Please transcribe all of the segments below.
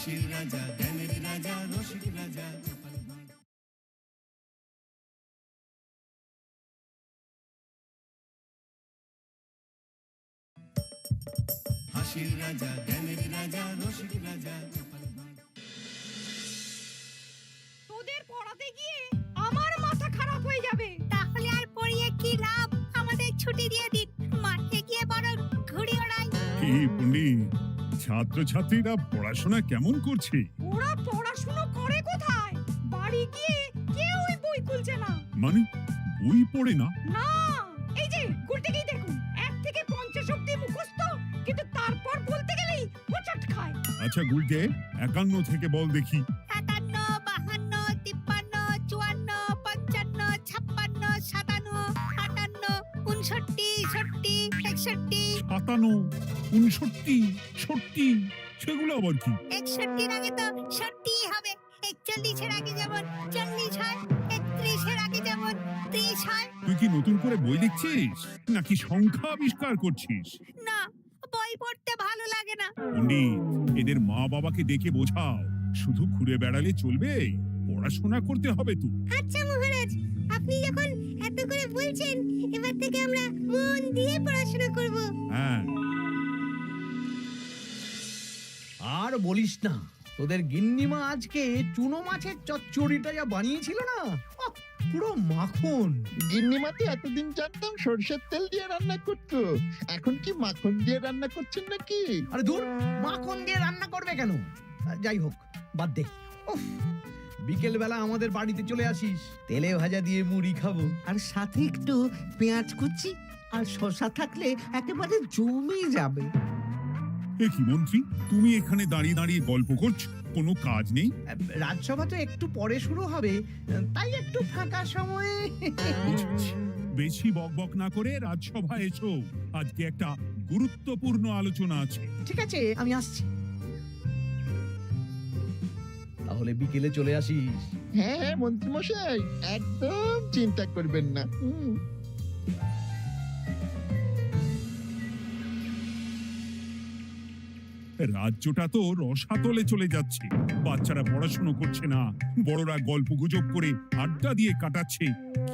হাসির রাজা, জ্ঞানের রাজা, রসিক রাজা। হাসির রাজা, জ্ঞানের রাজা, রসিক রাজা। তোদের পড়াতে গিয়ে আমার মাথা খারাপ হয়ে যাবে। তাহলে আর পড়িয়ে কি লাভ? আমাদের ছুটি দিয়ে দিন, মাঠে গিয়ে বরং ঘুড়ি ওড়াই। কি পণ্ডিত, ছাত্রছাত্রীরা পড়াশোনা কেমন করছে? ওরা পড়াশুনো করে কোথায়? বাড়ি গিয়ে কেউই বই খুলছে না। মানে বই পড়ে না? না, এই যে গুলটেকেই দেখুন, 1 থেকে 50 অবধি মুখস্থ, কিন্তু তারপর বলতে গেলেই হোঁচট খায়। আচ্ছা গুলটে, 51 থেকে বল দেখি। 57, 52, 53, 54, 55, 56, 57, 58, 59, 60, 61। 57, 59, 60, সেগুলো আবার কি? 61 আগে তো 60 হবে। 41 আগে যেমন 40 হয়, 31 আগে যেমন 30 হয়। তুই কি নতুন করে বই লিখছিস নাকি সংখ্যা আবিষ্কার করছিস? না, বই পড়তে ভালো লাগে না। পণ্ডিত, এদের মা বাবাকে ডেকে বোঝাও, শুধু ঘুরে বেড়ালে চলবে, পড়াশোনা করতে হবে তো। আচ্ছা মহারাজ, আপনি যখন এত করে বলছেন, এবার থেকে আমরা মন দিয়ে পড়াশোনা করব। হ্যাঁ। আর বলিস না, তোদের গিন্নিমা আজকে চুনো মাছের চচ্চড়িটা যা বানিয়েছিল না, আহ, পুরো মাখন। গিন্নিমাতে এতদিন জানতাম সরষের তেল দিয়ে রান্না করতো, এখন কি মাখন দিয়ে রান্না করছেন নাকি? আরে দূর, মাখন দিয়ে রান্না করবে কেন? যাই হোক, বাদ দে। উফ, বিকেল বেলা আমাদের বাড়িতে চলে আসিস, তেলে ভাজা দিয়ে মুড়ি খাবো। আর সাথে একটু পেঁয়াজ কুচি আর শসা থাকলে একেবারে জমে যাবে। এ কি মন্ত্রী, তুমি এখানে দাঁড়িয়ে দাঁড়িয়ে গল্প করছো, কোনো কাজ নেই? রাজসভা তো একটু পরে শুরু হবে, তাই একটু ফাঁকা সময়ে। বেশি বকবক না করে রাজসভায় এসো, আজকে একটা গুরুত্বপূর্ণ আলোচনা আছে। ঠিক আছে, আমি আসছি। তাহলে বিকেলে চলে আসিস। হ্যাঁ হ্যাঁ মন্ত্রী মশাই, একদম চিন্তা করবেন না। রাজ্যটা তো রসাতলে চলে যাচ্ছে, বাচ্চারা পড়াশোনা করছে না, বড়রা গল্প গুজব করে আড্ডা দিয়ে কাটাচ্ছে।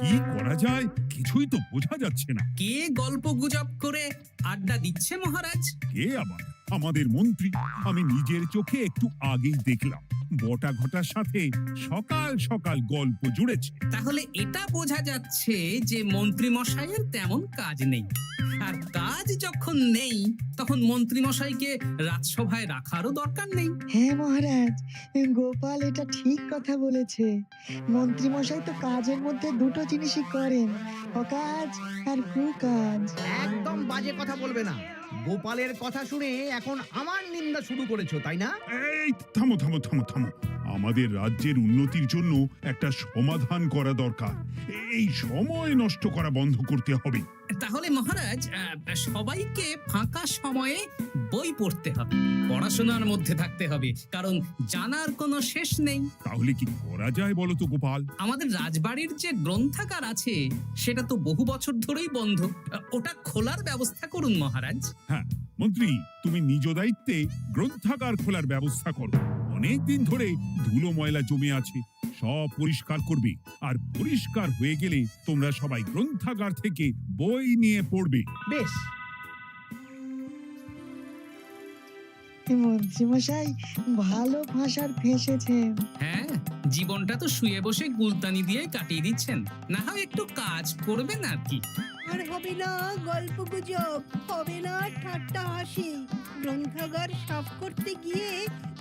কি করা যায় কিছুই তো বোঝা যাচ্ছে না। কে গল্প গুজব করে আড্ডা দিচ্ছে মহারাজ? কে আবার? আমাদের মন্ত্রী। আমি নিজের চোখে একটু আগেই দেখলাম, বটা ঘটার সাথে সকাল সকাল গল্প জুড়েছে। তাহলে এটা বোঝা যাচ্ছে যে মন্ত্রী মশাইয়ের তেমন কাজ নেই, আর কাজ যখন নেই তখন মন্ত্রী মশাইকে রাজসভায় রাখারও দরকার নেই। হ্যাঁ মহারাজ, গোপাল এটা ঠিক কথা বলেছে। মন্ত্রী মশাই তো কাজের মধ্যে দুটো জিনিসই করেন, অকাজ আর কুকাজ। একদম বাজে কথা বলবে না। গোপালের কথা শুনে এখন আমার নিন্দা শুরু করেছো, তাই না? এই থামো থামো থামো থামো, আমাদের রাজ্যের উন্নতির জন্য একটা সমাধান করা দরকার। এই সময় নষ্ট করা বন্ধ করতে হবে। তাহলে মহারাজ, সবাইকে ফাঁকা সময়ে বই পড়তে হবে, পড়াশোনার মধ্যে থাকতে হবে, কারণ জানার কোনো শেষ নেই। তাহলে কি করা যায় বলো তো গোপাল? আমাদের রাজবাড়ির যে গ্রন্থাগার আছে সেটা তো বহু বছর ধরেই বন্ধ, ওটা খোলার ব্যবস্থা করুন মহারাজ। হ্যাঁ মন্ত্রী, তুমি নিজ দায়িত্বে গ্রন্থাগার খোলার ব্যবস্থা করো। অনেক দিন ধরে ধুলো ময়লা জমে আছে, সব পরিষ্কার করবে, আর পরিষ্কার হয়ে গেলে তোমরা সবাই গ্রন্থাগার থেকে বই নিয়ে পড়বে। বেশ। মন্ত্রী মশাই ভালো ভাষার ফেঁসেছেন। হ্যাঁ, জীবনটা তো শুয়ে বসে গুলতানি দিয়ে কাটিয়ে দিচ্ছেন, না হয় একটু কাজ করবেন আর কি। আর হবে না গল্প গুজব, হবে না ঠাট্টা হাসি। গ্রন্থাগার সাফ করতে গিয়ে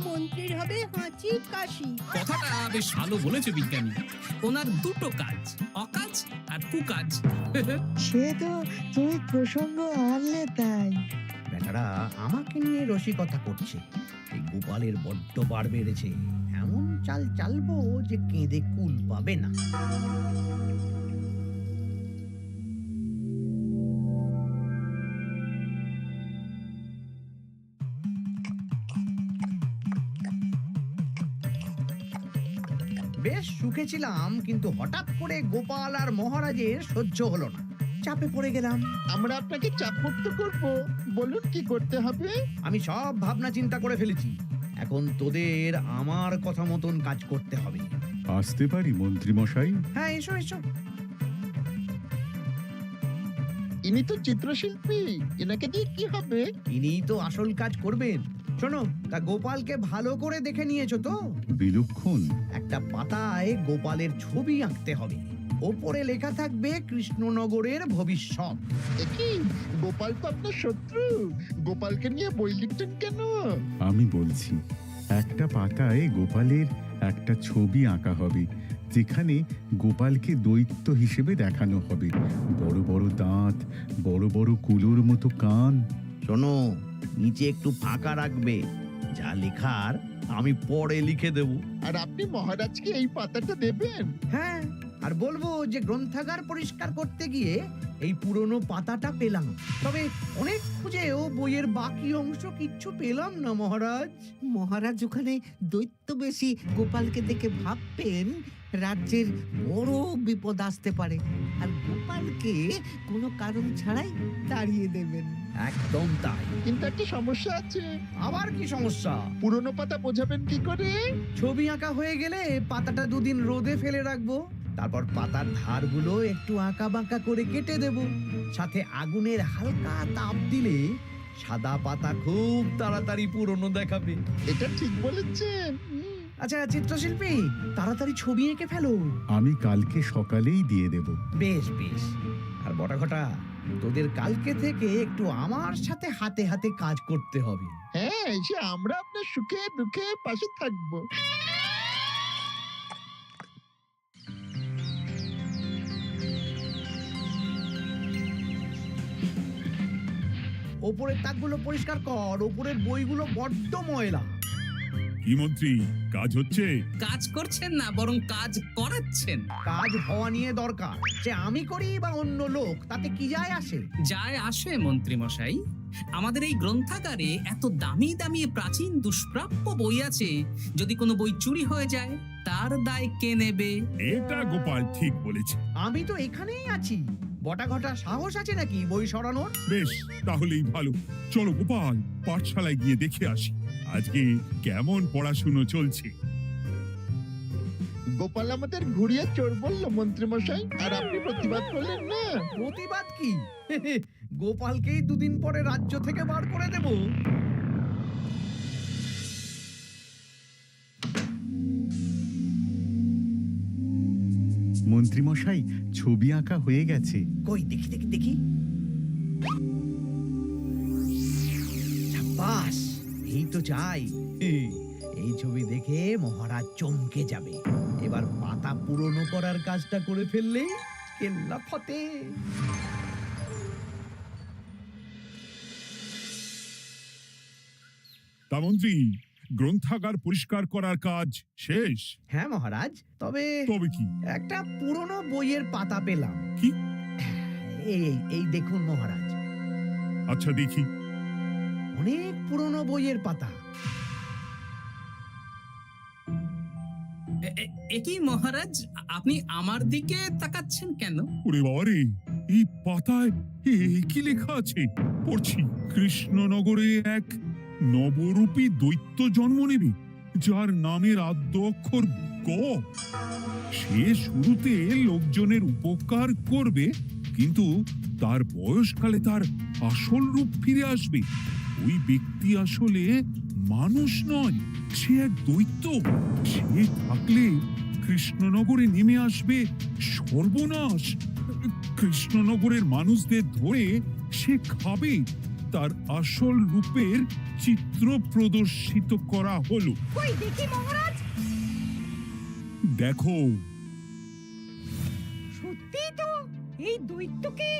মন্ত্রীর হবে হাঁচি কাশি। কথাটা বেশ ভালো বলেছে বিজ্ঞানী। ওনার দুটো কাজ, অকাজ আর কুকাজ। সে তো তুমি প্রসঙ্গ আনলে তাই। বেটারা আমাকে নিয়ে রসিকতা করছে। এই গোপালের বড্ড বার বেড়েছে, এমন চাল চালবো যে কেঁদে কুল পাবে না। বেশ সুখে ছিলাম, কিন্তু হঠাৎ করে গোপাল আর মহারাজের সহ্য হলো না, চাপে পড়ে গেলাম। আমরা আপনাকে চাপ মুক্ত করবো, বলুন কি করতে হবে? আমি সব ভাবনা চিন্তা করে ফেলেছি। এখন তোদের আমার কথা মতন কাজ করতে হবে। আসতে পারি মন্ত্রী মশাই? হ্যাঁ, এসো এসো। ইনি তো চিত্রশিল্পী, এনাকে দিয়ে কি হবে? ইনিই তো আসল কাজ করবেন। শোনো, তা গোপালকে ভালো করে দেখে নিয়েছো তো? বিলক্ষণ। একটা পাতায় গোপালের ছবি আঁকতে হবে, ওপরে লেখা থাকবে কৃষ্ণনগরের ভবিষ্যৎ। এ কি, গোপাল তো আপনার শত্রু, গোপালকে নিয়ে বই লিখতেন কেন? আমি বলছি, একটা পাতায় গোপালের একটা ছবি আঁকা হবে, যেখানে গোপালকে দৈত্য হিসেবে দেখানো হবে। বড় বড় দাঁত, বড় বড় কুলোর মতো কান। শোনো, নিচে একটু ফাঁকা রাখবে, যা লেখার আমি পরে লিখে দেব। আর আপনি মহারাজকে এই পাতাটা দেবেন? হ্যাঁ, আর বলবো যে গ্রন্থাগার পরিষ্কার করতে গিয়ে এই পুরনো পাতাটা পেলাম, তবে অনেক খুঁজেও বইয়ের বাকি অংশ কিচ্ছু পেলাম না মহারাজ। মহারাজ ওখানে দৈত্য বেশি গোপালকে দেখে ভাববেন রাজ্যের বড় বিপদ আসতে পারে, আর গোপালকে কোনো কারণ ছাড়াই তাড়িয়ে দেবেন। একদম তাই। কিন্তু একটা সমস্যা আছে। আবার কি সমস্যা? পুরনো পাতা বোঝাবেন কি করে? ছবি আঁকা হয়ে গেলে পাতাটা দুদিন রোদে ফেলে রাখবো, তারপর পাতার ধারগুলো একটু আঁকা বাঁকা করে কেটে দেব, সাথে আগুনের হালকা তাপ দিলে সাদা পাতা খুব তাড়াতাড়ি পুরনো দেখাবে। এটা ঠিক বলেছেন। আচ্ছা চিত্রশিল্পী, তাড়াতাড়ি ছবি এঁকে ফেলো। আমি কালকে সকালেই দিয়ে দেব। বেশ বেশ। আর বটা ঘটা, তোদের কালকে থেকে একটু আমার সাথে হাতে হাতে কাজ করতে হবে। হ্যাঁ, সে আমরা আপনার সুখে দুঃখে পাশে থাকবো। ওপরের তাকগুলো পরিষ্কার কর, ওপরের বইগুলো বড্ড ময়লা। কি মন্ত্রী, কাজ হচ্ছে? কাজ করছেন না, বরং কাজ করাচ্ছেন। কাজ হওয়া নিয়ে দরকার, সে আমি করি বা অন্য লোক, তাতে কি যায় আসে? যায় আসে মন্ত্রী মশাই। আমাদের এই গ্রন্থাগারে এত দামি দামি প্রাচীন দুষ্প্রাপ্য বই আছে, যদি কোনো বই চুরি হয়ে যায় তার দায় কে নেবে? এটা গোপাল ঠিক বলেছে। আমি তো এখানেই আছি, বটা ঘটা সাহস আছে নাকি বই সরানোর? বেশ, তাহলেই ভালো। চলো গোপাল, পাঠশালায় গিয়ে দেখে আসি আজকে কেমন পড়াশুনো চলছে। গোপাল আমাদের ঘুরিয়ে চোর বললো মন্ত্রী মশাই, আর আপনি প্রতিবাদ করলেন না। প্রতিবাদ কি? গোপালকেই দুদিন পরে রাজ্য থেকে বার করে দেব। মন্ত্রী মশাই, ছবি আঁকা হয়ে গেছে। কই দেখি দেখি দেখি। সাব্বাস, এই তো চাই। এই ছবি দেখে মহারাজ চমকে যাবে। এবার পাতা পুরনো করার কাজটা করে ফেললেই কেল্লা ফতে। তা মন্ত্রী, গ্রন্থাগার পরিষ্কার করার কাজ শেষ? হ্যাঁ মহারাজ, তবে তবে কি? একটা পুরনো বইয়ের পাতা পেলাম। কি? এই এই দেখুন মহারাজ, আচ্ছা দেখি। অনেক পুরনো বইয়ের পাতা। একই মহারাজ, আপনি আমার দিকে তাকাচ্ছেন কেন? ওরে বাবারে, এই পাতায় কি লেখা আছে? পড়ছি, কৃষ্ণনগরে এক নবরূপী দৈত্য জন্ম নেবে, যার নামের আদ্য অক্ষর গ। সে শুরুতে লোকজনের উপকার করবে, কিন্তু তার বয়সকালে তার আসল রূপ ফিরে আসবে। ওই ব্যক্তি আসলে মানুষ নয়, সে এক দৈত্য। সে থাকলে কৃষ্ণনগরে নেমে আসবে সর্বনাশ। কৃষ্ণনগরের মানুষদের ধরে সে খাবে। তার আসল রূপের চিত্র প্রদর্শিত করা হলো। কই দেখি মহারাজ। দেখো, সত্যি তো, এই দৈত্যকে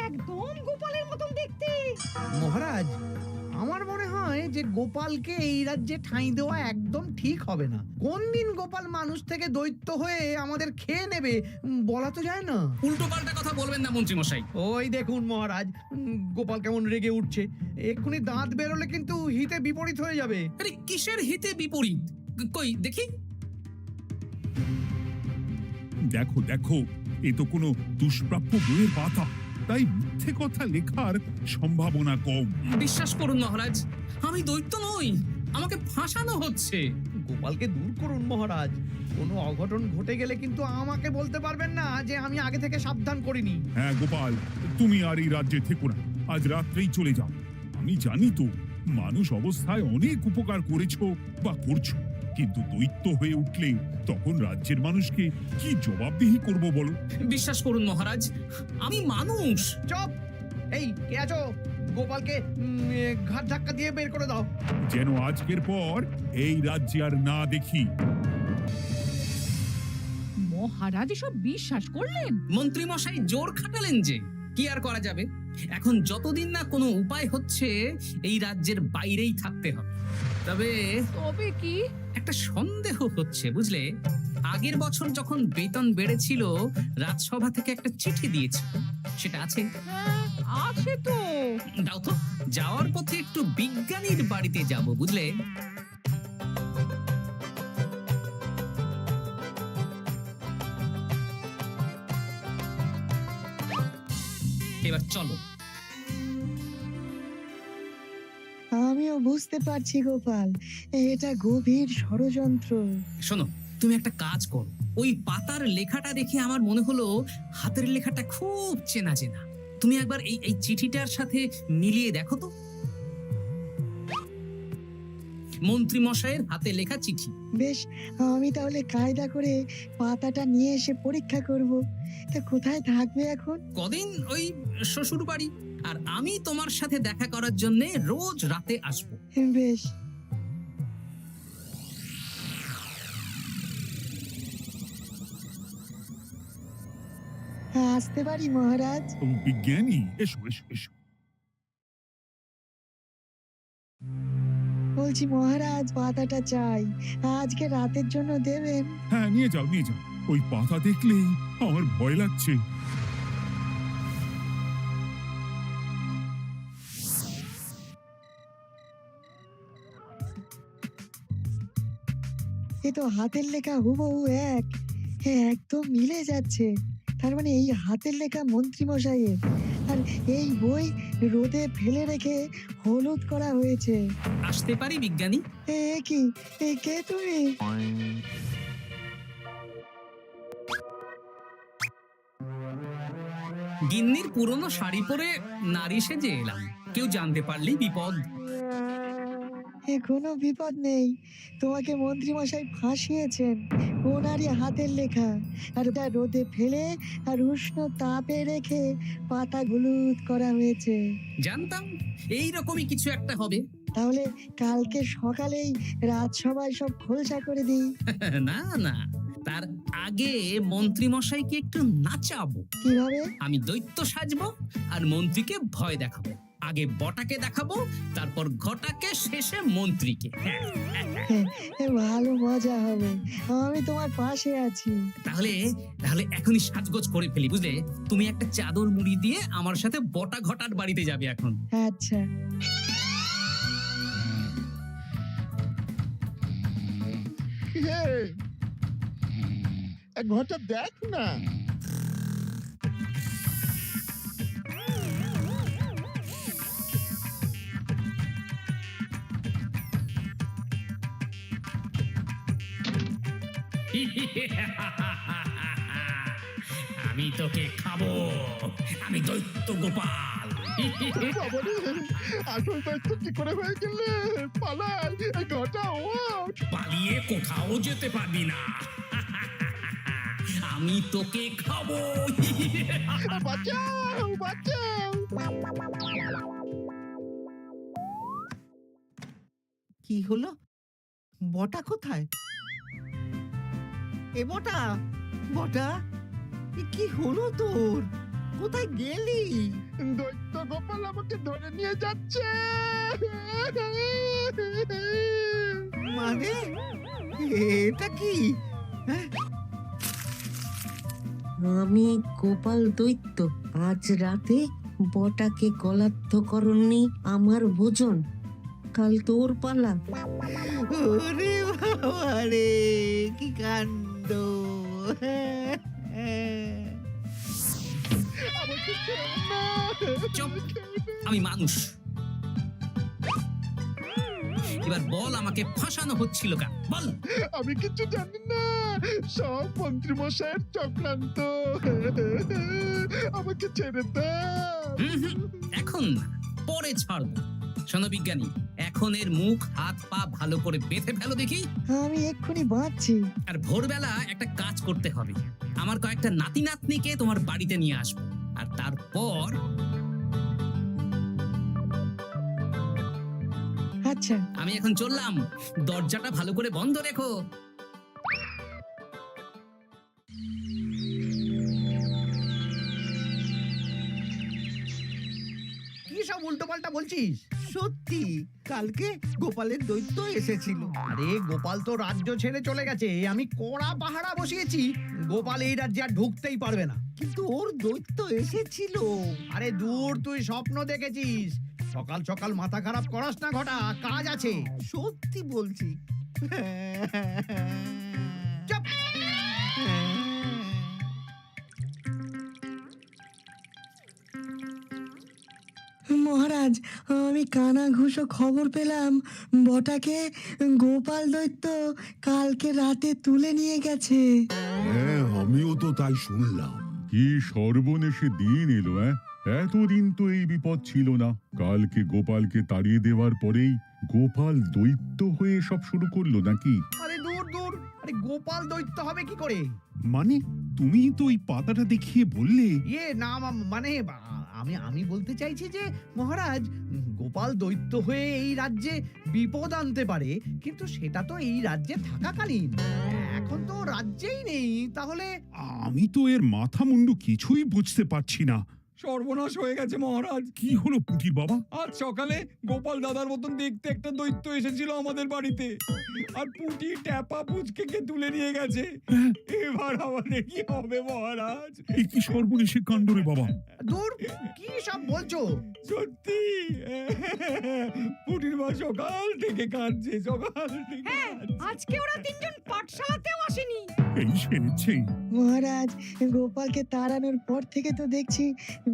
একদম গোপালের মতন দেখতে। মহারাজ, আমার মনে হয় যে গোপালকে এই রাজ্যে ঠাঁই দেওয়া একদম ঠিক হবে না। কোন দিন গোপাল মানুষ থেকে দৈত্য হয়ে আমাদের খেয়ে নেবে বলা তো যায় না। উল্টো পাল্টা কথা বলবেন না মন্ত্রী মশাই। ওই দেখুন মহারাজ, গোপাল কেমন রেগে উঠছে। এক্ষুনি দাঁত বেরোলে কিন্তু হিতে বিপরীত হয়ে যাবে। আরে কিসের হিতে বিপরীত? কই দেখি। দেখো দেখো, এ তো কোনো দুষ্প্রাপ্য বইয়ের পাতা, তাই মিথ্যে কথা লেখার সম্ভাবনা কম। বিশ্বাস করুন মহারাজ, আমি দৈত্য নই, আমাকে ফাঁসানো হচ্ছে। গোপালকে দূর করুন মহারাজ। কোনো অঘটন ঘটে গেলে কিন্তু আমাকে বলতে পারবেন না যে আমি আগে থেকে সাবধান করিনি। হ্যাঁ গোপাল, তুমি আর এই রাজ্যে থেকো না, আজ রাত্রেই চলে যাও। আমি জানি তো মানুষ অবস্থায় অনেক উপকার করেছো বা করছো, কিন্তু দৈত্য হয়ে উঠলে তখন রাজ্যের মানুষকে কি জবাবদিহি করব বলো? বিশ্বাস করুন মহারাজ, আমি মানুষ। চুপ! এই কে আছো? গোপালকে ঘাট ধাক্কা দিয়ে বের করে দাও। যেন আজকের পর এই রাজ্যে আর না দেখি। মহারাজ এসব বিশ্বাস করলেন? মন্ত্রী মশাই জোর খাটালেন যে, কি আর করা যাবে। এখন যতদিন না কোনো উপায় হচ্ছে এই রাজ্যের বাইরেই থাকতে হবে। তবে কি? একটা সন্দেহ হচ্ছে বুঝলে। আগের বছর যখন বেতন বেড়েছিল, রাজসভা থেকে একটা চিঠি দিয়েছিল, সেটা আছে? হ্যাঁ, আছে তো। দাও তো, যাওয়ার পথে একটু বিজ্ঞানীর বাড়িতে যাব বুঝলে। এবার চলো। আমিও বুঝতে পারছি গোপাল, এটা গভীর ষড়যন্ত্র। শোনো, তুমি একটা কাজ করো। ওই পাতার লেখাটা দেখে আমার মনে হলো হাতের লেখাটা খুব চেনা চেনা। তুমি একবার এই চিঠিটার সাথে মিলিয়ে দেখো তো। মন্ত্রী মশাইয়ের হাতে লেখা চিঠি। বেশ, আমি তাহলে কায়দা করে পাতাটা নিয়ে এসে পরীক্ষা করব। তা কোথায় থাকবে এখন? কদিন ওই শ্বশুর বাড়ি, আর আমি তোমার সাথে দেখা করার জন্য রোজ রাতে আসবো। বেশ। আসতে পারি মহারাজ? বিজ্ঞানী, এসো এসো এসো। বলছি মহারাজ, পাতাটা চাই, আজকে রাতের জন্য দেবেন? হ্যাঁ, নিয়ে যাও নিয়ে যাও। ওই পাতা দেখলেই আমার ভয় লাগছে। এ তো হাতের লেখা হুবহু এক। একদম মিলে যাচ্ছে। তার মানে এই হাতের লেখা মন্ত্রী মশাইয়ের, আর এই বই রোদে ফেলে রেখে হলুদ করা হয়েছে। আসতে পারি বিজ্ঞানী? এ কি, এ কে তুমি? গিন্নির পুরনো শাড়ি পরে নারী সেজে এলাম, কেউ জানতে পারলেই বিপদ। এ কোনো বিপদ নেই, তোমাকে মন্ত্রী মশাই ফাঁসিয়েছেন। ওনারই হাতের লেখা, আর ওটা রোদে ফেলে আর উষ্ণ তাপে রেখে পাতা হলুদ করা হয়েছে। জানতাম এইরকমই কিছু একটা হবে। তাহলে কালকে সকালেই রাজসভায় সব খোলসা করে দিই। না না, তার আগে মন্ত্রী মশাইকে একটু নাচাবো। কিভাবে? আমি দৈত্য সাজবো আর মন্ত্রীকে ভয় দেখাবো। আগে বটাকে দেখাবো, তারপর ঘটাকে, শেষে মন্ত্রীকে। ভালো মজা হবে, আমি তোমার পাশে আছি। তাহলে তাহলে এখনই সাজগোজ করে ফেলি বুঝলে। তুমি একটা চাদর মুড়ি দিয়ে আমার সাথে বটা ঘটার বাড়িতে যাবে এখন। আচ্ছা। হে, ঘরটা দেখ না। আমি তোকে খাবো, আমি দৈত্য গোপাল। বাবারে, আসল দায়িত্ব কি করে হয়ে গেলে? পালাই, ঘরটা ওঠ। পালিয়ে কোথাও যেতে পারবি না, আমি তোকে খাবো। বাঁচাও, বাঁচাও। কি হলো? বটা কোথায়? এ বটা, বটা, এ কি হলো তোর? কোথায় গেলি? দৈত্য গোপাল আমাকে ধরে নিয়ে যাচ্ছে। মানে এটা কি? হ্যাঁ? আমি গোপাল দৈত্য, আজ রাতে বটাকে গলাদ্ধ করনি আমার ভোজন, কাল তোর পালা। ওরে বাবা রে, কি কাণ্ড! আমাকে খেও না। চুপ, আমি মানুষ। এবার বল আমাকে ফাঁসানো হচ্ছিল কেন বল। আমি কিছু জানি না, সব মন্ত্রী মশাইয়ের চক্রান্ত। আমাকে ছেড়ে দাও। এখন না, পরে ছাড়বো। শোনো বিজ্ঞানী, এখন এর মুখ হাত পা ভালো করে বেঁধে ফেলো দেখি। আমি এক্ষুনি বাঁচছি। আর ভোরবেলা একটা কাজ করতে হবে, আমার কয়েকটা নাতি নাতনিকে তোমার বাড়িতে নিয়ে আসবো, আর তারপর আচ্ছা, আমি এখন চললাম। দরজাটা ভালো করে বন্ধ রেখো। কি সব উল্টো পাল্টা বলছিস? সত্যি কালকে গোপালের দৈত্য এসেছিল। আরে গোপাল তো রাজ্য ছেড়ে চলে গেছে, আমি কড়া পাহারা বসিয়েছি। গোপাল এই রাজ্যে আর ঢুকতেই পারবে না। কিন্তু ওর দৈত্য এসেছিল। আরে দূর, তুই স্বপ্ন দেখেছিস। সকাল সকাল মাথা খারাপ করাস না ঘটা, কাজ আছে। সত্যি বলছি। চুপ! মহারাজ, আমি কানা ঘুষো খবর পেলাম বটাকে গোপাল দৈত্য কালকে রাতে তুলে নিয়ে গেছে। হ্যাঁ, আমিও তো তাই শুনলাম। কি সর্বনেশে দিন এলো! এতদিন তো এই বিপদ ছিল না। কালকে গোপালকে তাড়িয়ে দেওয়ার পরেই গোপাল দৈত্য হয়ে সব শুরু করলো নাকি? আরে দূর দূর, আরে গোপাল দৈত্য হবে কি করে? মানে তুমি তো ওই পাতাটা দেখিয়ে বললে। না মানে আমি বলতে চাইছি যে মহারাজ, গোপাল দৈত্য হয়ে এই রাজ্যে বিপদ আনতে পারে, কিন্তু সেটা তো এই রাজ্যে থাকাকালীন। এখন তো রাজ্যেই নেই, তাহলে আমি তো এর মাথা মুন্ডু কিছুই বুঝতে পারছি না। সর্বনাশ হয়ে গেছে মহারাজ। কি হলো পুটির বাবা? আজ সকালে গোপাল দাদার মতন দেখতে একটা দৈত্য এসেছিল আমাদের বাড়িতে, আর পুটি ট্যাপা পুচকে তুলে নিয়ে গেছে। এবার আমাদের কি হবে মহারাজ? এ কি সর্বনেশে কাণ্ড রে বাবা! দূর, কি সব বলছো? সত্যি পুটির মা সকাল থেকে কাঁদছে, সকাল থেকে কাঁদছে। আজকে ওরা তিনজন পাঠশালাতেও আসেনি। এই সেরেছে। মহারাজ, গোপালকে তাড়ানোর পর থেকে তো দেখছি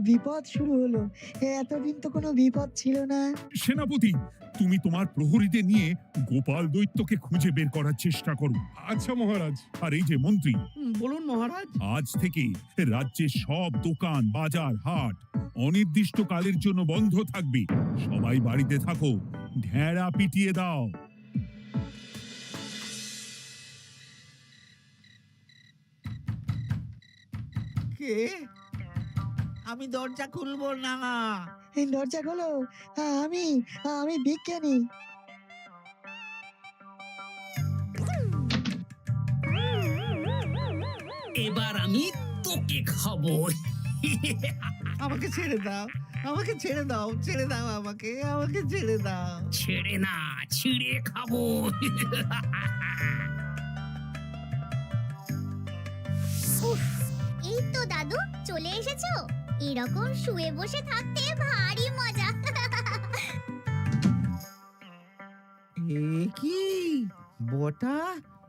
বিপদ শুরু হলো। এতদিন তো কোনো বিপদ ছিল না। সেনাপতি, তুমি তোমার প্রহরীদের নিয়ে গোপাল দৈত্যকে খুঁজে বের করার চেষ্টা করো। আচ্ছা মহারাজ। আর এই যে মন্ত্রী, বলুন মহারাজ। আজ থেকে রাজ্যের সব দোকান, বাজার, হাট অনির্দিষ্ট কালের জন্য বন্ধ থাকবে। সবাই বাড়িতে থাকো, ঢেড়া পিটিয়ে দাও। কে? আমি দরজা খুলবো না। এই দরজা খোলো। আমি বিজ্ঞানী। এবার আমি তোকে খাবো। আমাকে ছেড়ে দাও, আমাকে ছেড়ে দাও, ছেড়ে দাও আমাকে, আমাকে ছেড়ে দাও। ছেড়ে না, ছিঁড়ে খাবো। এই তো দাদু চলে এসেছো। এরকম শুয়ে বসে থাকতে ভারী মজা। এ কি বটা,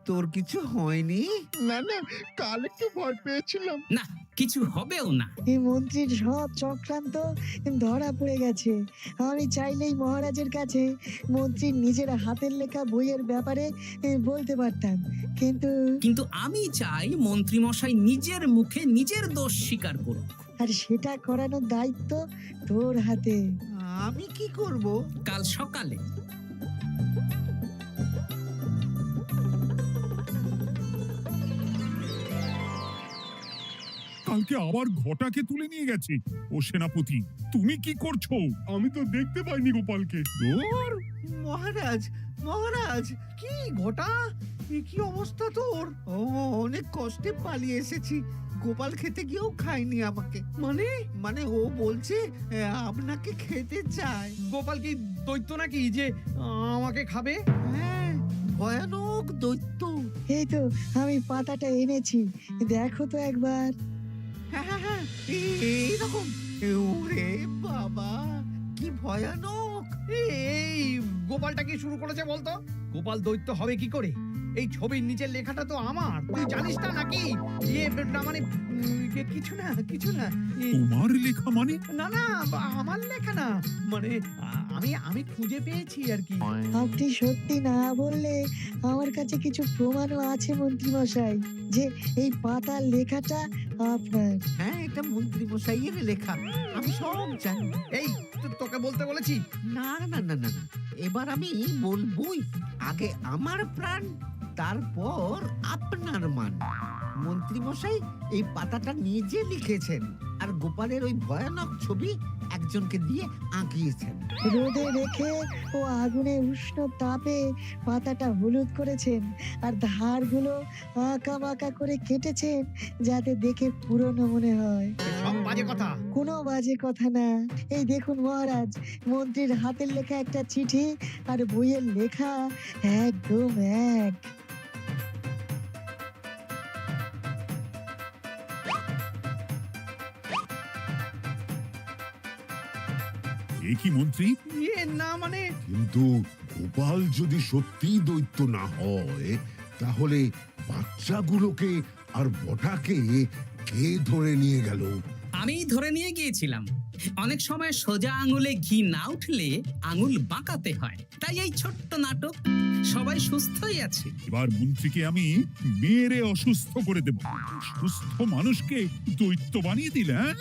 তোর কিছু হয়নি? না না, কাল একটু ভয় পেয়েছিলাম। না, কিছু হবেও না। এই মন্ত্রীর সব চক্রান্ত ধরা পড়ে গেছে। আমি চাইলেই মহারাজের কাছে মন্ত্রীর নিজের হাতের লেখা বইয়ের ব্যাপারে বলতে পারতাম, কিন্তু আমি চাই মন্ত্রী মশাই নিজের মুখে নিজের দোষ স্বীকার করুক। আর সেটা করানোর দায়িত্ব তোর হাতে। আমি কি করব? কাল সকালে কালকে আবার ঘটাকে তুলে নিয়ে গেছে। ও সেনাপতি, তুমি কি করছো? আমি তো দেখতে পাইনি গোপালকে। দূর! মহারাজ, মহারাজ, কি ঘটা, কি অবস্থা তোর? ও অনেক কষ্টে পালিয়ে এসেছি। গোপাল খেতে গিয়েও খায়নি আমাকে। মানে ও বলছে আপনাকে খেতে চায়। গোপাল কি দৈত্য নাকি যে আমাকে খাবে? হ্যাঁ, ভয়ানক দৈত্য। এই তো আমি পাতাটা এনেছি, দেখো তো একবার। হ্যাঁ, এইরকম। ওরে বাবা, কি ভয়ানক! এই গোপালটা কি শুরু করেছে বলতো? গোপাল দৈত্য হবে কি করে? এই ছবির নিচের লেখাটা তো আমার, তুই জানিস না নাকি? না মানে কিছু না কিছু না। তোমার লেখা মানে? না না, আমার লেখা না, মানে আমি খুঁজে পেয়েছি আর কি। আপনি সত্যি না বললে আমার কাছে কিছু প্রমাণও আছে মন্ত্রী মশাই, যে এই পাতার লেখাটা আপনার। হ্যাঁ, এটা মন্ত্রী মশাইয়ের লেখা, আমি সব জানি। এই তোকে বলতে বলেছি। না না না না না, এবার আমি বলবই। আগে আমার প্রাণ, তারপর আপনার মান। মন্ত্রী মশাই এই পাতাটা নিজে লিখেছেন, আর গোপালের ওই ভয়ানক ছবি একজনকে দিয়ে আঁকিয়েছেন। রোদে রেখে ও আগুনে উষ্ণ তাপে পাতাটা হলুদ করেছেন, আর ধারগুলো আঁকা বাঁকা করে কেটেছেন যাতে দেখে পুরনো মনে হয়। সব বাজে কথা। কোনো বাজে কথা না। এই দেখুন মহারাজ, মন্ত্রীর হাতের লেখা একটা চিঠি আর বইয়ের লেখা একদম এক। এ কি মন্ত্রী? না মানে কিন্তু গোপাল যদি সত্যিই দৈত্য না হয়, তাহলে বাচ্চাগুলোকে আর বটাকে কে ধরে নিয়ে গেল? আমি ধরে নিয়ে গিয়েছিলাম। অনেক সময় সোজা আঙুলে ঘি না উঠলে আঙুল বাঁকাতে হয়, তাই এই ছোট্ট নাটক। সবাই সুস্থই আছে। এবার মন্ত্রীকে আমি মেরে অসুস্থ করে দেব। সুস্থ মানুষকে দৈত্য বানিয়ে দিলে, হ্যাঁ?